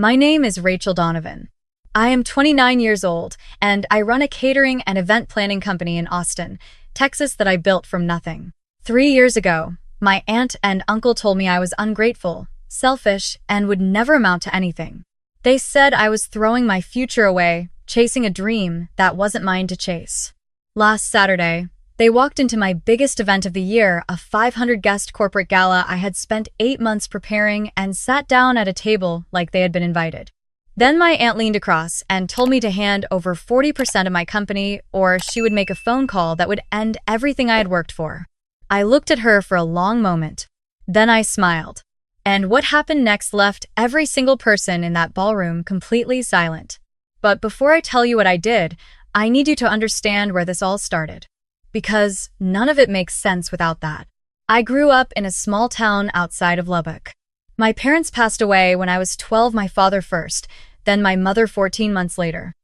My name is Rachel Donovan. I am 29 years old, and I run a catering and event planning company in Austin, Texas that I built from nothing. 3 years ago, my aunt and uncle told me I was ungrateful, selfish, and would never amount to anything. They said I was throwing my future away, chasing a dream that wasn't mine to chase. Last Saturday, they walked into my biggest event of the year, a 500-guest corporate gala I had spent 8 months preparing, and sat down at a table like they had been invited. Then my aunt leaned across and told me to hand over 40% of my company, or she would make a phone call that would end everything I had worked for. I looked at her for a long moment. Then I smiled. And what happened next left every single person in that ballroom completely silent. But before I tell you what I did, I need you to understand where this all started. Because none of it makes sense without that. I grew up in a small town outside of Lubbock. My parents passed away when I was 12, my father first, then my mother 14 months later.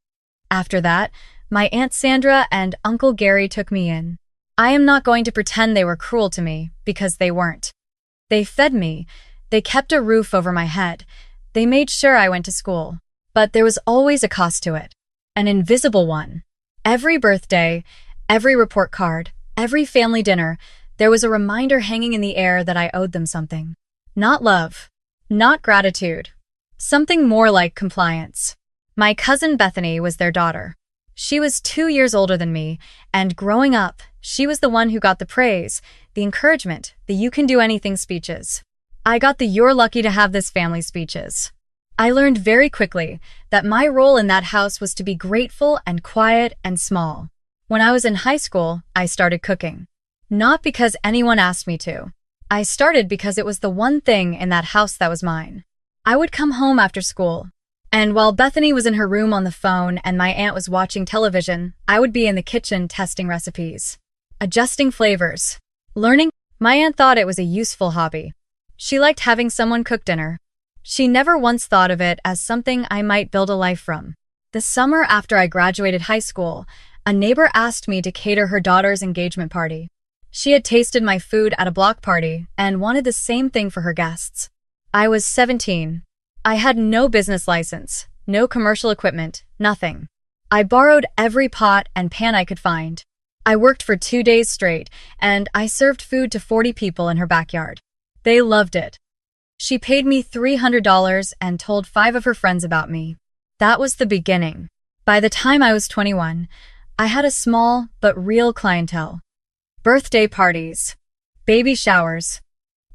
After that, my Aunt Sandra and Uncle Gary took me in. I am not going to pretend they were cruel to me, because they weren't. They fed me, they kept a roof over my head, they made sure I went to school. But there was always a cost to it. An invisible one. Every birthday, every report card, every family dinner, there was a reminder hanging in the air that I owed them something. Not love. Not gratitude. Something more like compliance. My cousin Bethany was their daughter. She was 2 years older than me, and growing up, she was the one who got the praise, the encouragement, the you can do anything speeches. I got the you're lucky to have this family speeches. I learned very quickly that my role in that house was to be grateful and quiet and small. When I was in high school, I started cooking. Not because anyone asked me to. I started because it was the one thing in that house that was mine. I would come home after school, and while Bethany was in her room on the phone and my aunt was watching television, I would be in the kitchen testing recipes, adjusting flavors, learning. My aunt thought it was a useful hobby. She liked having someone cook dinner. She never once thought of it as something I might build a life from. The summer after I graduated high school, a neighbor asked me to cater her daughter's engagement party. She had tasted my food at a block party and wanted the same thing for her guests. I was 17. I had no business license, no commercial equipment, nothing. I borrowed every pot and pan I could find. I worked for 2 days straight, and I served food to 40 people in her backyard. They loved it. She paid me $300 and told 5 of her friends about me. That was the beginning. By the time I was 21, I had a small but real clientele. Birthday parties, baby showers,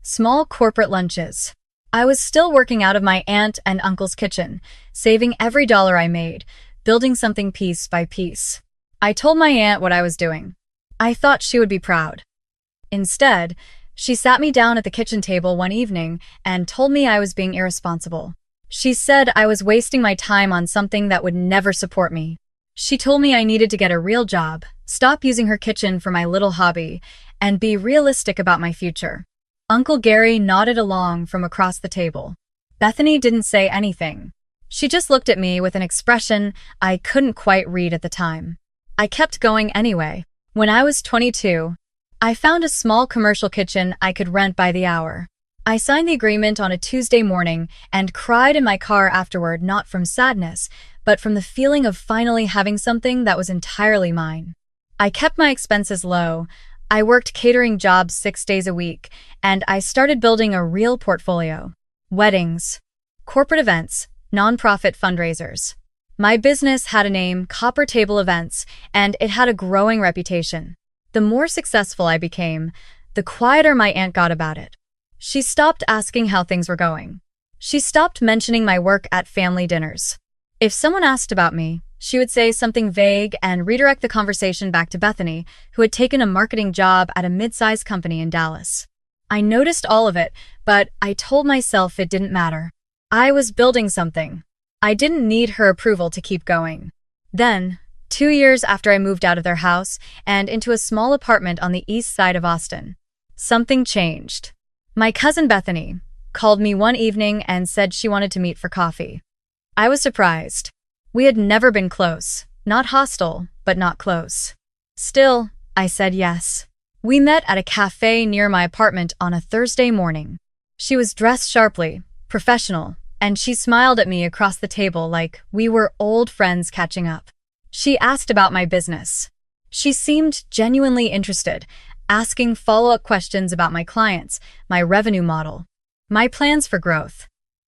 small corporate lunches. I was still working out of my aunt and uncle's kitchen, saving every dollar I made, building something piece by piece. I told my aunt what I was doing. I thought she would be proud. Instead, she sat me down at the kitchen table one evening and told me I was being irresponsible. She said I was wasting my time on something that would never support me. She told me I needed to get a real job, stop using her kitchen for my little hobby, and be realistic about my future. Uncle Gary nodded along from across the table. Bethany didn't say anything. She just looked at me with an expression I couldn't quite read at the time. I kept going anyway. When I was 22, I found a small commercial kitchen I could rent by the hour. I signed the agreement on a Tuesday morning and cried in my car afterward, not from sadness, but from the feeling of finally having something that was entirely mine. I kept my expenses low. I worked catering jobs 6 days a week, and I started building a real portfolio. Weddings, corporate events, nonprofit fundraisers. My business had a name, Copper Table Events, and it had a growing reputation. The more successful I became, the quieter my aunt got about it. She stopped asking how things were going. She stopped mentioning my work at family dinners. If someone asked about me, she would say something vague and redirect the conversation back to Bethany, who had taken a marketing job at a mid-sized company in Dallas. I noticed all of it, but I told myself it didn't matter. I was building something. I didn't need her approval to keep going. Then, 2 years after I moved out of their house and into a small apartment on the east side of Austin, something changed. My cousin Bethany called me one evening and said she wanted to meet for coffee. I was surprised. We had never been close, not hostile, but not close. Still, I said yes. We met at a cafe near my apartment on a Thursday morning. She was dressed sharply, professional, and she smiled at me across the table like we were old friends catching up. She asked about my business. She seemed genuinely interested, asking follow-up questions about my clients, my revenue model, my plans for growth.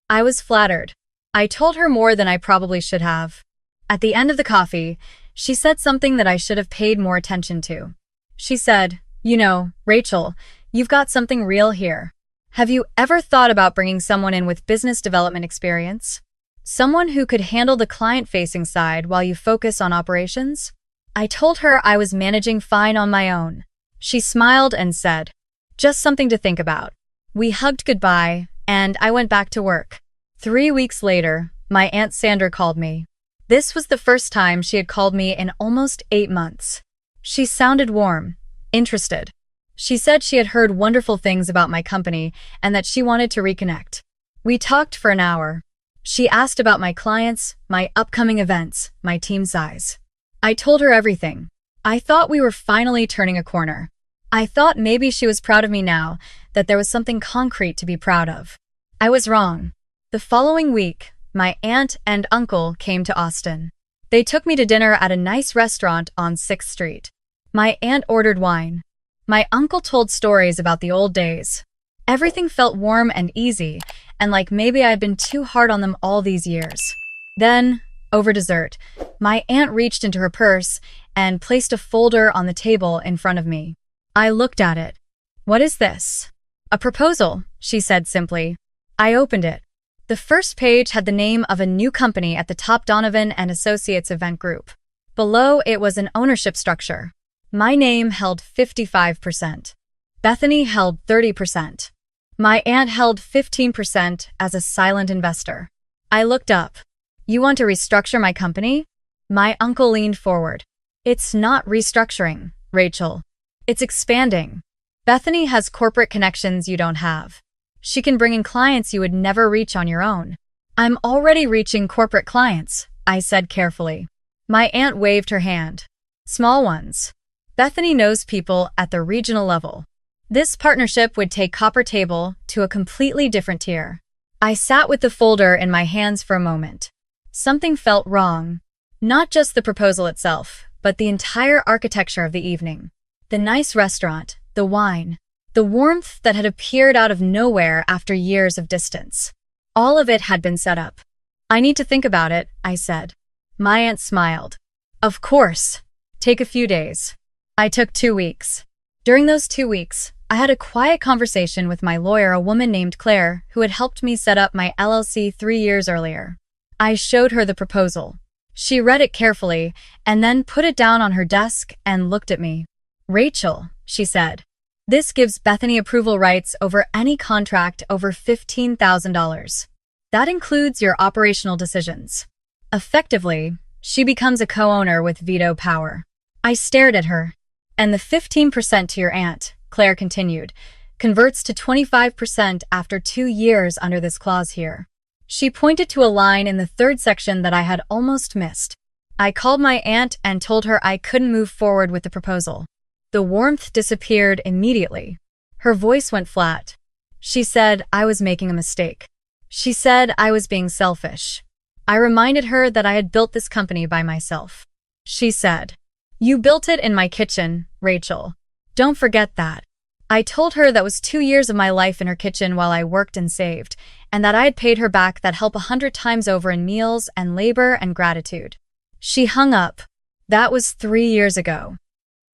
I was flattered. I told her more than I probably should have. At the end of the coffee, she said something that I should have paid more attention to. She said, "You know, Rachel, you've got something real here. Have you ever thought about bringing someone in with business development experience? Someone who could handle the client-facing side while you focus on operations?" I told her I was managing fine on my own. She smiled and said, "Just something to think about." We hugged goodbye, and I went back to work. 3 weeks later, my Aunt Sandra called me. This was the first time she had called me in almost 8 months. She sounded warm, interested. She said she had heard wonderful things about my company and that she wanted to reconnect. We talked for an hour. She asked about my clients, my upcoming events, my team size. I told her everything. I thought we were finally turning a corner. I thought maybe she was proud of me now, that there was something concrete to be proud of. I was wrong. The following week, my aunt and uncle came to Austin. They took me to dinner at a nice restaurant on 6th Street. My aunt ordered wine. My uncle told stories about the old days. Everything felt warm and easy, and like maybe I had been too hard on them all these years. Then, over dessert, my aunt reached into her purse and placed a folder on the table in front of me. I looked at it. "What is this?" "A proposal," she said simply. I opened it. The first page had the name of a new company at the top, Donovan and Associates Event Group. Below it was an ownership structure. My name held 55%. Bethany held 30%. My aunt held 15% as a silent investor. I looked up. "You want to restructure my company?" My uncle leaned forward. "It's not restructuring, Rachel. It's expanding. Bethany has corporate connections you don't have. She can bring in clients you would never reach on your own." "I'm already reaching corporate clients," I said carefully. My aunt waved her hand. "Small ones. Bethany knows people at the regional level. This partnership would take Copper Table to a completely different tier." I sat with the folder in my hands for a moment. Something felt wrong. Not just the proposal itself, but the entire architecture of the evening. The nice restaurant, the wine, the warmth that had appeared out of nowhere after years of distance. All of it had been set up. "I need to think about it," I said. My aunt smiled. "Of course. Take a few days." I took 2 weeks. During those 2 weeks, I had a quiet conversation with my lawyer, a woman named Claire, who had helped me set up my LLC 3 years earlier. I showed her the proposal. She read it carefully and then put it down on her desk and looked at me. "Rachel," she said, "this gives Bethany approval rights over any contract over $15,000. That includes your operational decisions. Effectively, she becomes a co-owner with veto power." I stared at her. "And the 15% to your aunt," Claire continued, "converts to 25% after 2 years under this clause here." She pointed to a line in the 3rd section that I had almost missed. I called my aunt and told her I couldn't move forward with the proposal. The warmth disappeared immediately. Her voice went flat. She said I was making a mistake. She said I was being selfish. I reminded her that I had built this company by myself. She said, "You built it in my kitchen, Rachel. Don't forget that." I told her that was 2 years of my life in her kitchen while I worked and saved, and that I had paid her back that help 100 times over in meals and labor and gratitude. She hung up. That was 3 years ago.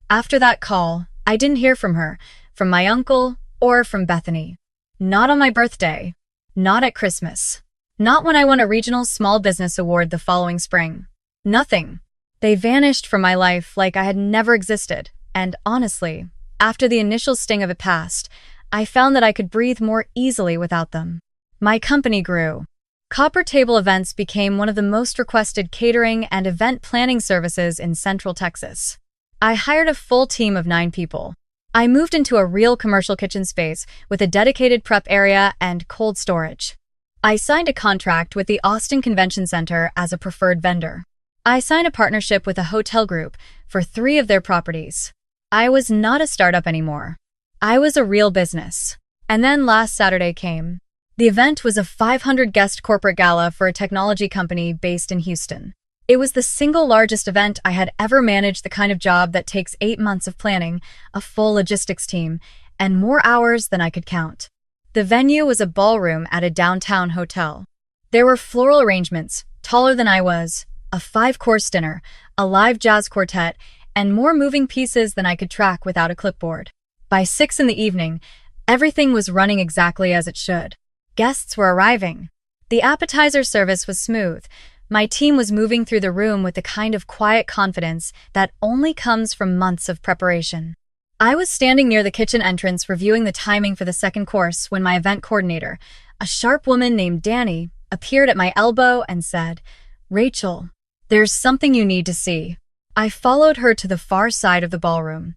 After that call, I didn't hear from her, from my uncle, or from Bethany. Not on my birthday. Not at Christmas. Not when I won a regional small business award the following spring. Nothing. They vanished from my life like I had never existed, and honestly, after the initial sting of it passed, I found that I could breathe more easily without them. My company grew. Copper Table Events became one of the most requested catering and event planning services in Central Texas. I hired a full team of 9 people. I moved into a real commercial kitchen space with a dedicated prep area and cold storage. I signed a contract with the Austin Convention Center as a preferred vendor. I signed a partnership with a hotel group for 3 of their properties. I was not a startup anymore. I was a real business. And then last Saturday came. The event was a 500-guest corporate gala for a technology company based in Houston. It was the single largest event I had ever managed, the kind of job that takes 8 months of planning, a full logistics team, and more hours than I could count. The venue was a ballroom at a downtown hotel. There were floral arrangements, taller than I was, a 5-course dinner, a live jazz quartet, and more moving pieces than I could track without a clipboard. By 6 in the evening, everything was running exactly as it should. Guests were arriving. The appetizer service was smooth. My team was moving through the room with the kind of quiet confidence that only comes from months of preparation. I was standing near the kitchen entrance reviewing the timing for the second course when my event coordinator, a sharp woman named Danny, appeared at my elbow and said, "Rachel, there's something you need to see." I followed her to the far side of the ballroom.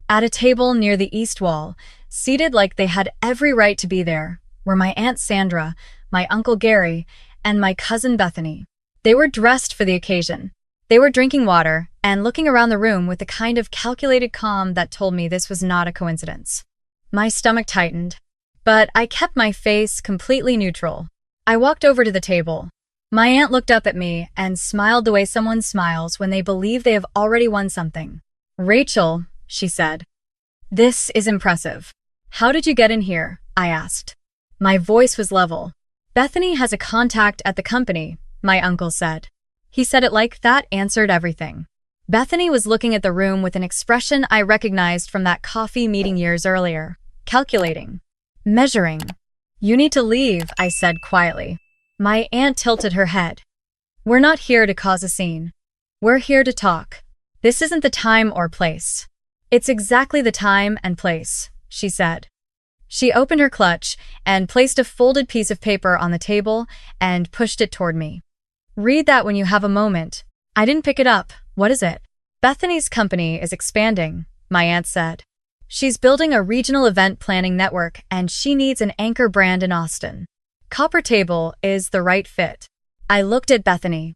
At a table near the east wall, seated like they had every right to be there, were my Aunt Sandra, my Uncle Gary, and my cousin Bethany. They were dressed for the occasion. They were drinking water and looking around the room with a kind of calculated calm that told me this was not a coincidence. My stomach tightened, but I kept my face completely neutral. I walked over to the table. My aunt looked up at me and smiled the way someone smiles when they believe they have already won something. "Rachel," she said, "this is impressive. How did you get in here?" I asked. My voice was level. "Bethany has a contact at the company," my uncle said. He said it like that answered everything. Bethany was looking at the room with an expression I recognized from that coffee meeting years earlier. Calculating. Measuring. "You need to leave," I said quietly. My aunt tilted her head. "We're not here to cause a scene. We're here to talk. This isn't the time or place." "It's exactly the time and place," she said. She opened her clutch and placed a folded piece of paper on the table and pushed it toward me. "Read that when you have a moment." I didn't pick it up. "What is it?" "Bethany's company is expanding," my aunt said. "She's building a regional event planning network and she needs an anchor brand in Austin. Copper Table is the right fit." I looked at Bethany.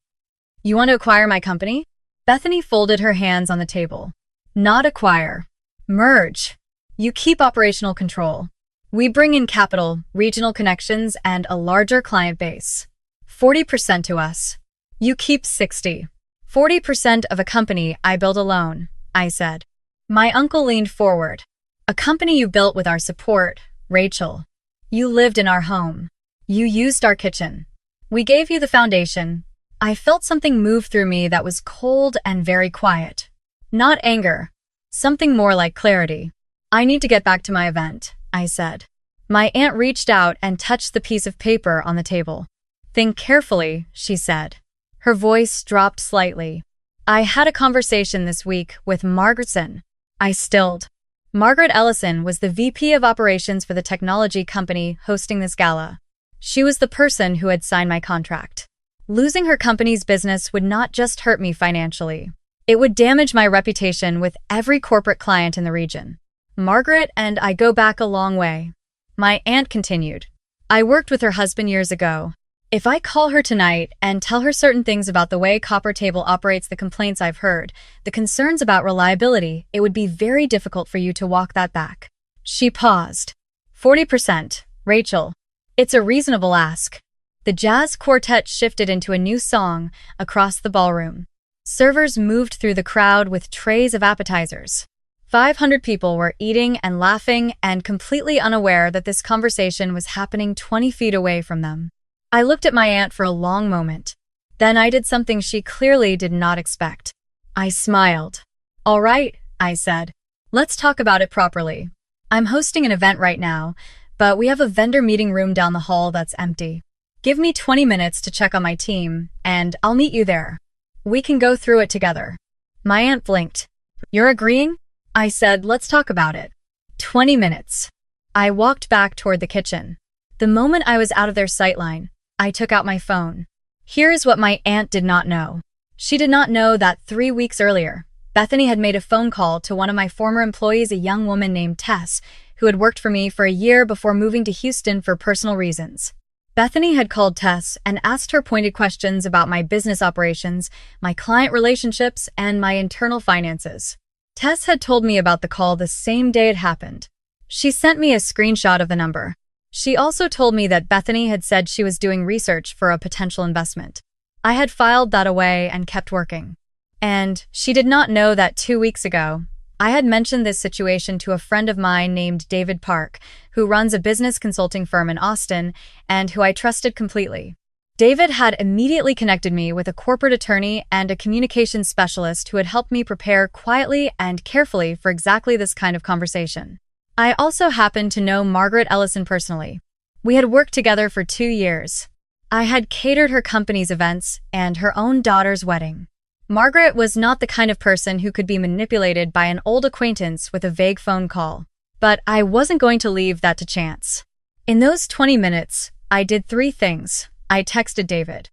"You want to acquire my company?" Bethany folded her hands on the table. "Not acquire. Merge. You keep operational control. We bring in capital, regional connections, and a larger client base. 40% to us. You keep 60. 40% of a company I build alone," I said. My uncle leaned forward. "A company you built with our support, Rachel. You lived in our home. You used our kitchen. We gave you the foundation." I felt something move through me that was cold and very quiet. Not anger. Something more like clarity. "I need to get back to my event," I said. My aunt reached out and touched the piece of paper on the table. "Think carefully," she said. Her voice dropped slightly. "I had a conversation this week with Margaretson." I stilled. Margaret Ellison was the VP of operations for the technology company hosting this gala. She was the person who had signed my contract. Losing her company's business would not just hurt me financially. It would damage my reputation with every corporate client in the region. Margaret and I go back a long way. My aunt continued. "I worked with her husband years ago. If I call her tonight and tell her certain things about the way Copper Table operates, the complaints I've heard, the concerns about reliability, it would be very difficult for you to walk that back." She paused. 40%, Rachel. It's a reasonable ask." The jazz quartet shifted into a new song across the ballroom. Servers moved through the crowd with trays of appetizers. 500 people were eating and laughing and completely unaware that this conversation was happening 20 feet away from them. I looked at my aunt for a long moment. Then I did something she clearly did not expect. I smiled. "All right," I said. "Let's talk about it properly. I'm hosting an event right now, but we have a vendor meeting room down the hall that's empty. Give me 20 minutes to check on my team, and I'll meet you there. We can go through it together." My aunt blinked. "You're agreeing?" I said, "Let's talk about it." 20 minutes. I walked back toward the kitchen. The moment I was out of their sightline, I took out my phone. Here is what my aunt did not know. She did not know that 3 weeks earlier, Bethany had made a phone call to one of my former employees, a young woman named Tess, who had worked for me for a year before moving to Houston for personal reasons. Bethany had called Tess and asked her pointed questions about my business operations, my client relationships, and my internal finances. Tess had told me about the call the same day it happened. She sent me a screenshot of the number. She also told me that Bethany had said she was doing research for a potential investment. I had filed that away and kept working. And she did not know that 2 weeks ago, I had mentioned this situation to a friend of mine named David Park, who runs a business consulting firm in Austin and who I trusted completely. David had immediately connected me with a corporate attorney and a communications specialist who had helped me prepare quietly and carefully for exactly this kind of conversation. I also happened to know Margaret Ellison personally. We had worked together for 2 years. I had catered her company's events and her own daughter's wedding. Margaret was not the kind of person who could be manipulated by an old acquaintance with a vague phone call. But I wasn't going to leave that to chance. In those 20 minutes, I did 3 things. I texted David,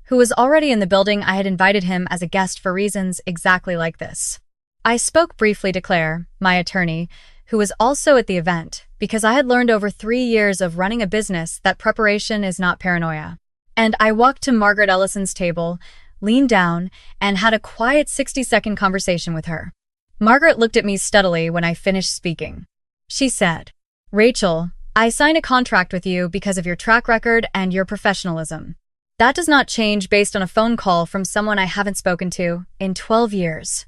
who was already in the building. I had invited him as a guest for reasons exactly like this. I spoke briefly to Claire, my attorney, who was also at the event, because I had learned over 3 years of running a business that preparation is not paranoia. And I walked to Margaret Ellison's table, leaned down, and had a quiet 60-second conversation with her. Margaret looked at me steadily when I finished speaking. She said, "Rachel, I signed a contract with you because of your track record and your professionalism. That does not change based on a phone call from someone I haven't spoken to in 12 years.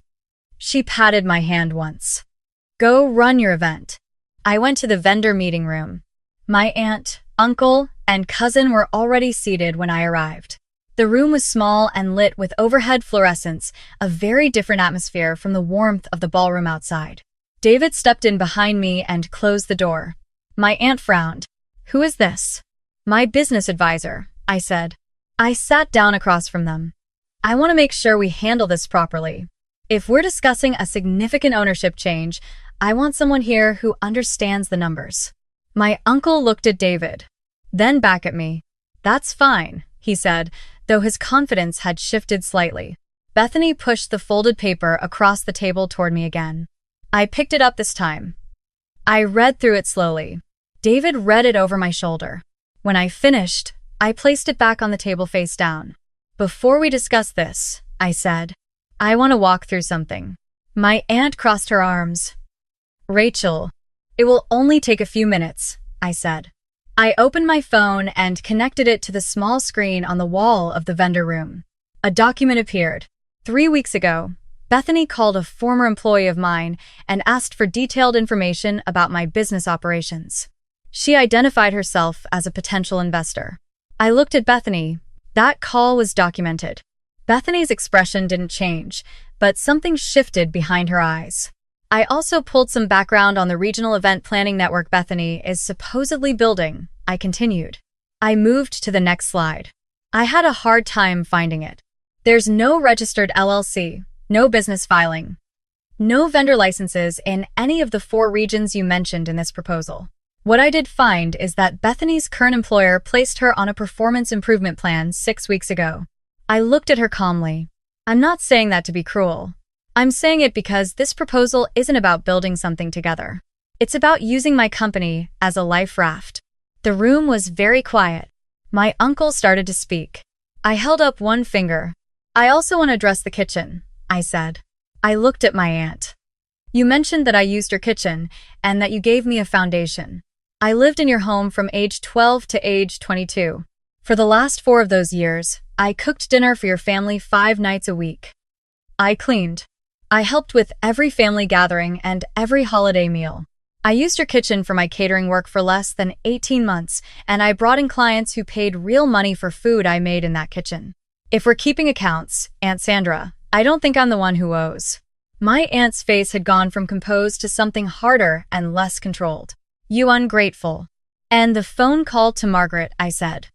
She patted my hand once. "Go run your event." I went to the vendor meeting room. My aunt, uncle, and cousin were already seated when I arrived. The room was small and lit with overhead fluorescents, a very different atmosphere from the warmth of the ballroom outside. David stepped in behind me and closed the door. My aunt frowned. "Who is this?" "My business advisor," I said. I sat down across from them. "I want to make sure we handle this properly. If we're discussing a significant ownership change, I want someone here who understands the numbers." My uncle looked at David, then back at me. "That's fine," he said, though his confidence had shifted slightly. Bethany pushed the folded paper across the table toward me again. I picked it up this time. I read through it slowly. David read it over my shoulder. When I finished, I placed it back on the table face down. "Before we discuss this," I said, "I want to walk through something." My aunt crossed her arms. "Rachel, it will only take a few minutes," I said. I opened my phone and connected it to the small screen on the wall of the vendor room. A document appeared. 3 weeks ago, Bethany called a former employee of mine and asked for detailed information about my business operations. She identified herself as a potential investor. I looked at Bethany. That call was documented. Bethany's expression didn't change, but something shifted behind her eyes. I also pulled some background on the regional event planning network Bethany is supposedly building, I continued. I moved to the next slide. I had a hard time finding it. There's no registered LLC, no business filing, no vendor licenses in any of the 4 regions you mentioned in this proposal. What I did find is that Bethany's current employer placed her on a performance improvement plan 6 weeks ago. I looked at her calmly. I'm not saying that to be cruel. I'm saying it because this proposal isn't about building something together. It's about using my company as a life raft. The room was very quiet. My uncle started to speak. I held up one finger. "I also want to address the kitchen," I said. I looked at my aunt. "You mentioned that I used your kitchen and that you gave me a foundation. I lived in your home from age 12 to age 22. For the last 4 of those years, I cooked dinner for your family 5 nights a week. I cleaned. I helped with every family gathering and every holiday meal. I used your kitchen for my catering work for less than 18 months, and I brought in clients who paid real money for food I made in that kitchen. If we're keeping accounts, Aunt Sandra, I don't think I'm the one who owes." My aunt's face had gone from composed to something harder and less controlled. "You ungrateful." "And the phone call to Margaret," I said.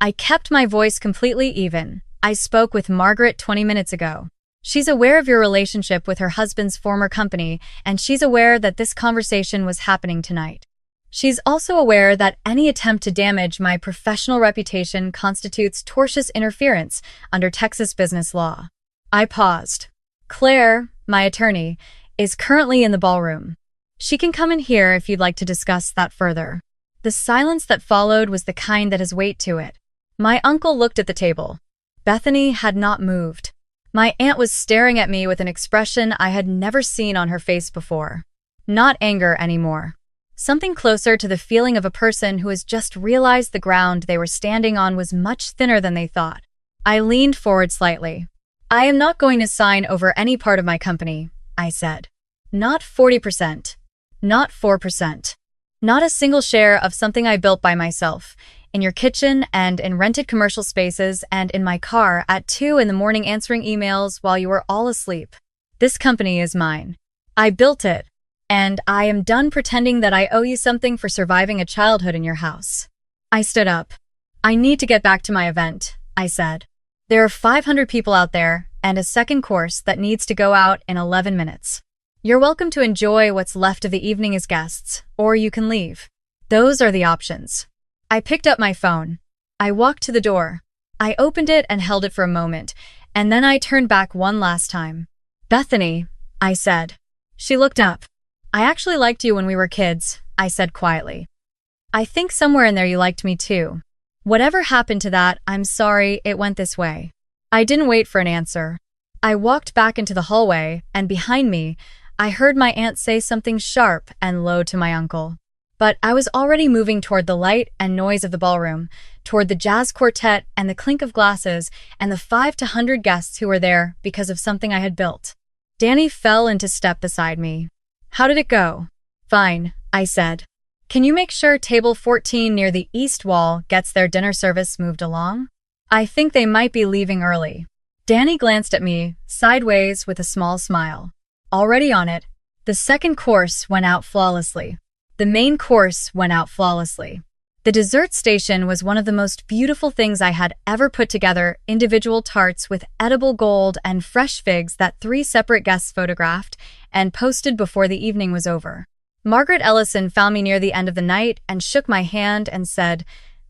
I kept my voice completely even. "I spoke with Margaret 20 minutes ago. She's aware of your relationship with her husband's former company, and she's aware that this conversation was happening tonight. She's also aware that any attempt to damage my professional reputation constitutes tortious interference under Texas business law." I paused. "Claire, my attorney, is currently in the ballroom. She can come in here if you'd like to discuss that further." The silence that followed was the kind that has weight to it. My uncle looked at the table. Bethany had not moved. My aunt was staring at me with an expression I had never seen on her face before. Not anger anymore. Something closer to the feeling of a person who has just realized the ground they were standing on was much thinner than they thought. I leaned forward slightly. "I am not going to sign over any part of my company," I said. "Not 40%. Not 4%. Not a single share of something I built by myself, in your kitchen and in rented commercial spaces and in my car at 2 in the morning answering emails while you were all asleep. This company is mine. I built it, and I am done pretending that I owe you something for surviving a childhood in your house." I stood up. "I need to get back to my event," I said. "There are 500 people out there and a second course that needs to go out in 11 minutes. You're welcome to enjoy what's left of the evening as guests, or you can leave. Those are the options." I picked up my phone. I walked to the door. I opened it and held it for a moment, and then I turned back one last time. "Bethany," I said. She looked up. "I actually liked you when we were kids," I said quietly. "I think somewhere in there you liked me too. Whatever happened to that, I'm sorry it went this way." I didn't wait for an answer. I walked back into the hallway, and behind me, I heard my aunt say something sharp and low to my uncle. But I was already moving toward the light and noise of the ballroom, toward the jazz quartet and the clink of glasses and the 5 to 100 guests who were there because of something I had built. Danny fell into step beside me. "How did it go?" "Fine," I said. "Can you make sure table 14 near the east wall gets their dinner service moved along? I think they might be leaving early." Danny glanced at me, sideways with a small smile. "Already on it." The second course went out flawlessly. The main course went out flawlessly. The dessert station was one of the most beautiful things I had ever put together, individual tarts with edible gold and fresh figs that 3 separate guests photographed and posted before the evening was over. Margaret Ellison found me near the end of the night and shook my hand and said,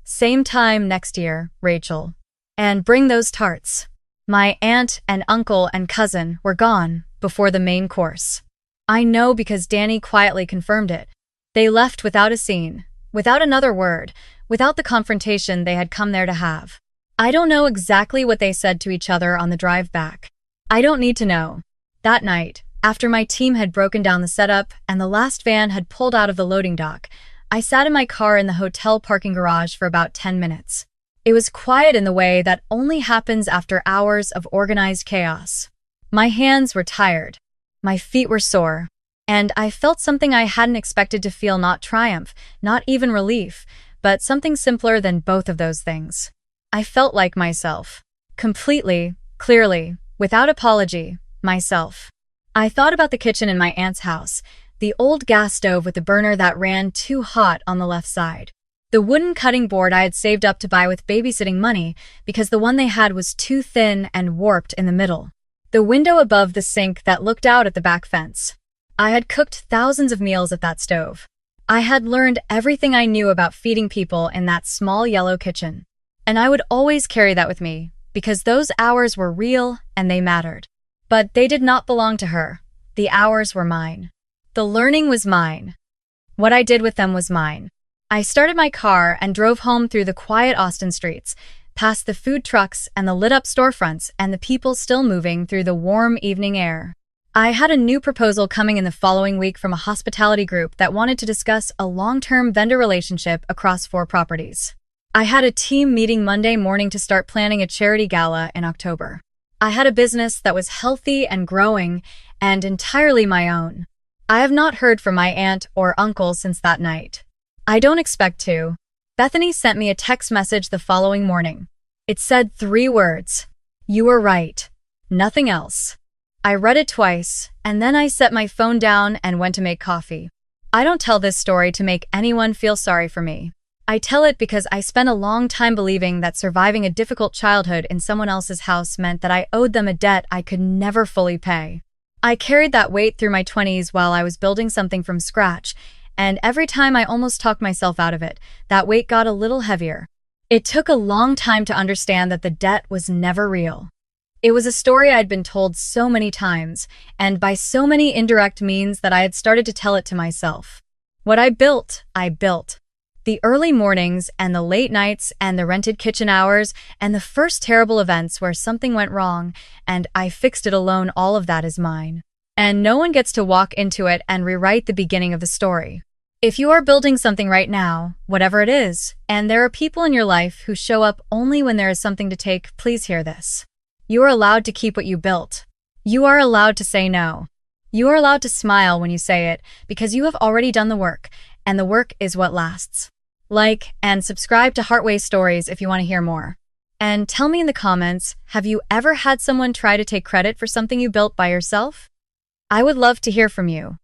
"Same time next year, Rachel. And bring those tarts." My aunt and uncle and cousin were gone before the main course. I know because Danny quietly confirmed it. They left without a scene, without another word, without the confrontation they had come there to have. I don't know exactly what they said to each other on the drive back. I don't need to know. That night, after my team had broken down the setup and the last van had pulled out of the loading dock, I sat in my car in the hotel parking garage for about 10 minutes. It was quiet in the way that only happens after hours of organized chaos. My hands were tired. My feet were sore. And I felt something I hadn't expected to feel, not triumph, not even relief, but something simpler than both of those things. I felt like myself. Completely, clearly, without apology, myself. I thought about the kitchen in my aunt's house, the old gas stove with the burner that ran too hot on the left side. The wooden cutting board I had saved up to buy with babysitting money because the one they had was too thin and warped in the middle. The window above the sink that looked out at the back fence. I had cooked thousands of meals at that stove. I had learned everything I knew about feeding people in that small yellow kitchen. And I would always carry that with me, because those hours were real and they mattered. But they did not belong to her. The hours were mine. The learning was mine. What I did with them was mine. I started my car and drove home through the quiet Austin streets, past the food trucks and the lit-up storefronts and the people still moving through the warm evening air. I had a new proposal coming in the following week from a hospitality group that wanted to discuss a long-term vendor relationship across 4 properties. I had a team meeting Monday morning to start planning a charity gala in October. I had a business that was healthy and growing and entirely my own. I have not heard from my aunt or uncle since that night. I don't expect to. Bethany sent me a text message the following morning. It said 3 words. "You were right. Nothing else." I read it twice, and then I set my phone down and went to make coffee. I don't tell this story to make anyone feel sorry for me. I tell it because I spent a long time believing that surviving a difficult childhood in someone else's house meant that I owed them a debt I could never fully pay. I carried that weight through my 20s while I was building something from scratch, and every time I almost talked myself out of it, that weight got a little heavier. It took a long time to understand that the debt was never real. It was a story I'd been told so many times, and by so many indirect means that I had started to tell it to myself. What I built, I built. The early mornings and the late nights and the rented kitchen hours and the first terrible events where something went wrong and I fixed it alone, all of that is mine. And no one gets to walk into it and rewrite the beginning of the story. If you are building something right now, whatever it is, and there are people in your life who show up only when there is something to take, please hear this. You are allowed to keep what you built. You are allowed to say no. You are allowed to smile when you say it because you have already done the work, and the work is what lasts. Like and subscribe to Heartway Stories if you want to hear more. And tell me in the comments, have you ever had someone try to take credit for something you built by yourself? I would love to hear from you.